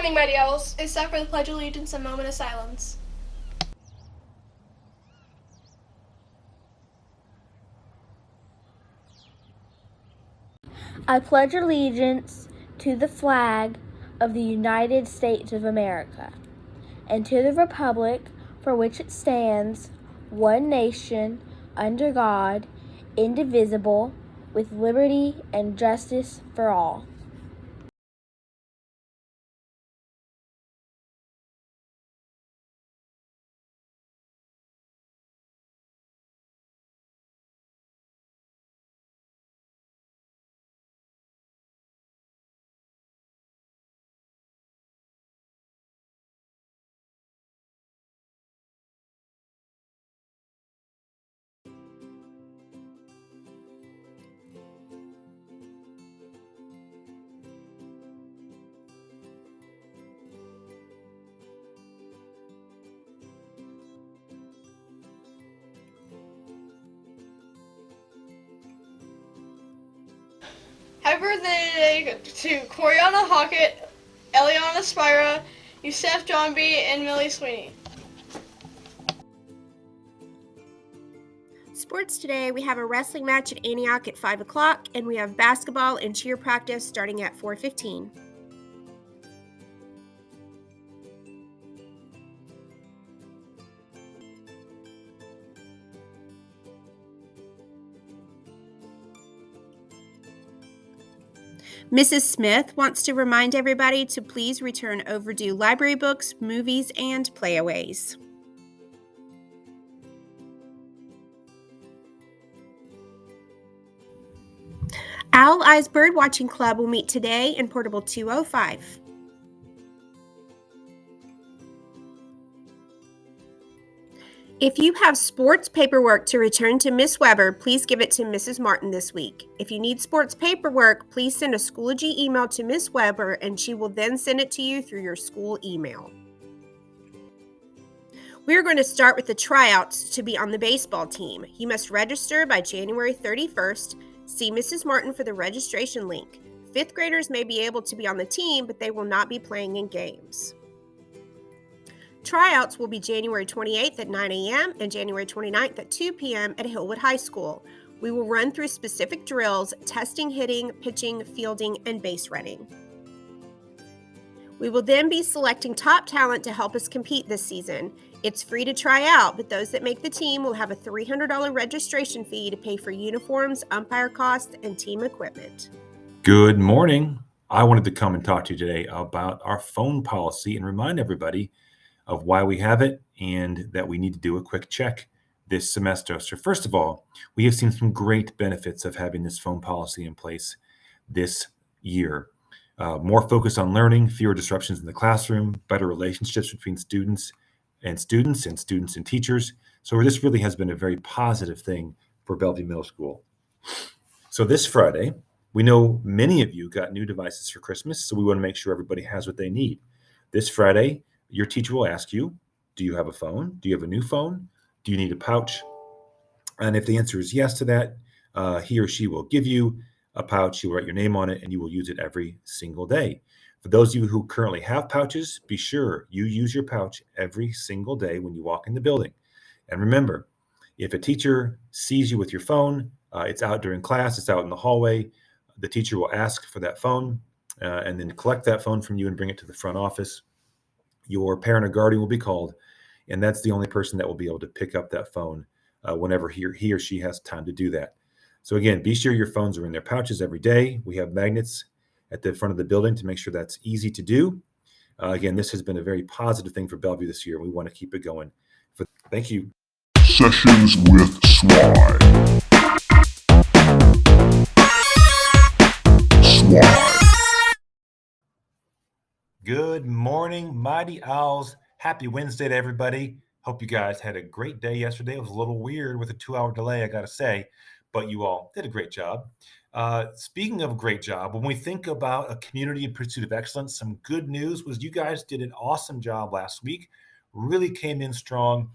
morning, Mighty Owls. It's time for the Pledge of Allegiance and moment of silence. I pledge allegiance to the flag of the United States of America and to the republic for which it stands, one nation, under God, indivisible, with liberty and justice for all. Happy birthday to Coriana Hockett, Eliana Spira, Youssef Johnby, and Millie Sweeney. Sports today, we have a wrestling match at Antioch at 5 o'clock, and we have basketball and cheer practice starting at 4:15. Mrs. Smith wants to remind everybody to please return overdue library books, movies, and playaways. Owl Eyes Birdwatching Club will meet today in Portable 205. If you have sports paperwork to return to Miss Weber, please give it to Mrs. Martin this week. If you need sports paperwork, please send a Schoology email to Miss Weber, and she will then send it to you through your school email. We are going to start with the tryouts to be on the baseball team. You must register by January 31st. See Mrs. Martin for the registration link. 5th graders may be able to be on the team, but they will not be playing in games. Tryouts will be January 28th at 9 a.m. and January 29th at 2 p.m. at Hillwood High School. We will run through specific drills, testing hitting, pitching, fielding, and base running. We will then be selecting top talent to help us compete this season. It's free to try out, but those that make the team will have a $300 registration fee to pay for uniforms, umpire costs, and team equipment. Good morning. I wanted to come and talk to you today about our phone policy and remind everybody of why we have it and that we need to do a quick check this semester. So first of all, we have seen some great benefits of having this phone policy in place this year. More focus on learning, fewer disruptions in the classroom, better relationships between students and teachers. So this really has been a very positive thing for Bellevue Middle School. So this Friday, we know many of you got new devices for Christmas, so we want to make sure everybody has what they need. This Friday, your teacher will ask you, do you have a phone? Do you have a new phone? Do you need a pouch? And if the answer is yes to that, he or she will give you a pouch. You will write your name on it, and you will use it every single day. For those of you who currently have pouches, be sure you use your pouch every single day when you walk in the building. And remember, if a teacher sees you with your phone, it's out during class, it's out in the hallway, the teacher will ask for that phone and then collect that phone from you and bring it to the front office. Your parent or guardian will be called, and that's the only person that will be able to pick up that phone whenever he or she has time to do that. So again, be sure your phones are in their pouches every day. We have magnets at the front of the building to make sure that's easy to do. Again, this has been a very positive thing for Bellevue this year. We want to keep it going. Thank you. Sessions with Swine. Good morning, Mighty Owls. Happy Wednesday to everybody. Hope you guys had a great day yesterday. It was a little weird with a 2-hour delay, I got to say, but you all did a great job. Speaking of a great job, when we think about a community in pursuit of excellence, some good news was you guys did an awesome job last week, really came in strong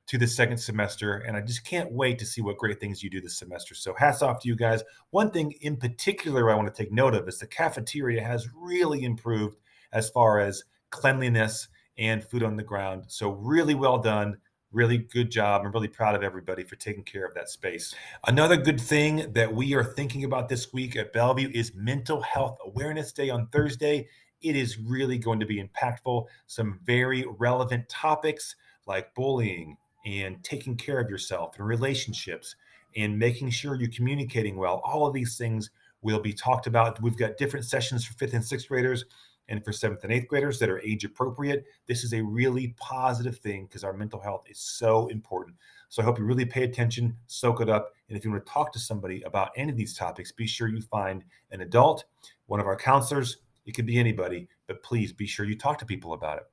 to the second semester, and I just can't wait to see what great things you do this semester. So hats off to you guys. One thing in particular I want to take note of is the cafeteria has really improved as far as cleanliness, and food on the ground. So really well done. Really good job. I'm really proud of everybody for taking care of that space. Another good thing that we are thinking about this week at Bellevue is Mental Health Awareness Day on Thursday. It is really going to be impactful. Some very relevant topics like bullying and taking care of yourself and relationships and making sure you're communicating well. All of these things will be talked about. We've got different sessions for 5th and 6th graders and for 7th and 8th graders that are age appropriate. This is a really positive thing because our mental health is so important. So I hope you really pay attention, soak it up. And if you want to talk to somebody about any of these topics, be sure you find an adult, one of our counselors. It could be anybody, but please be sure you talk to people about it.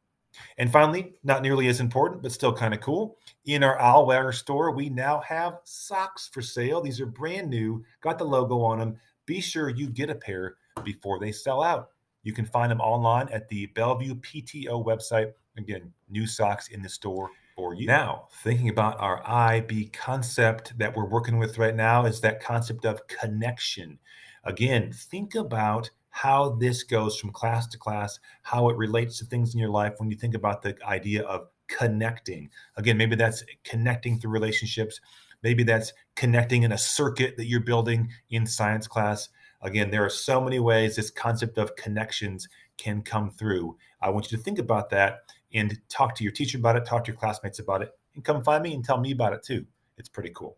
And finally, not nearly as important, but still kind of cool, in our Owlwear store, we now have socks for sale. These are brand new, got the logo on them. Be sure you get a pair before they sell out. You can find them online at the Bellevue PTO website. Again, new socks in the store for you. Now, thinking about our IB concept that we're working with right now is that concept of connection. Again, think about how this goes from class to class, how it relates to things in your life when you think about the idea of connecting. Again, maybe that's connecting through relationships. Maybe that's connecting in a circuit that you're building in science class. Again, there are so many ways this concept of connections can come through. I want you to think about that and talk to your teacher about it, talk to your classmates about it, and come find me and tell me about it too. It's pretty cool.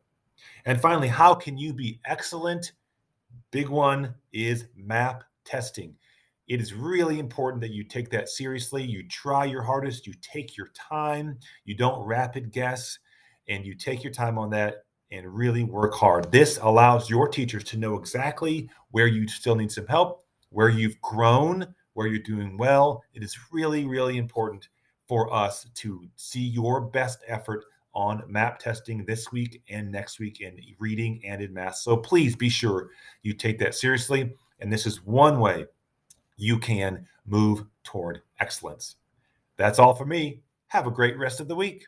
And finally, how can you be excellent? Big one is MAP testing. It is really important that you take that seriously. You try your hardest, you take your time, you don't rapid guess, and you take your time on that and really work hard. This allows your teachers to know exactly where you still need some help, where you've grown, where you're doing well. It is really, really important for us to see your best effort on MAP testing this week and next week in reading and in math. So please be sure you take that seriously. And this is one way you can move toward excellence. That's all for me. Have a great rest of the week.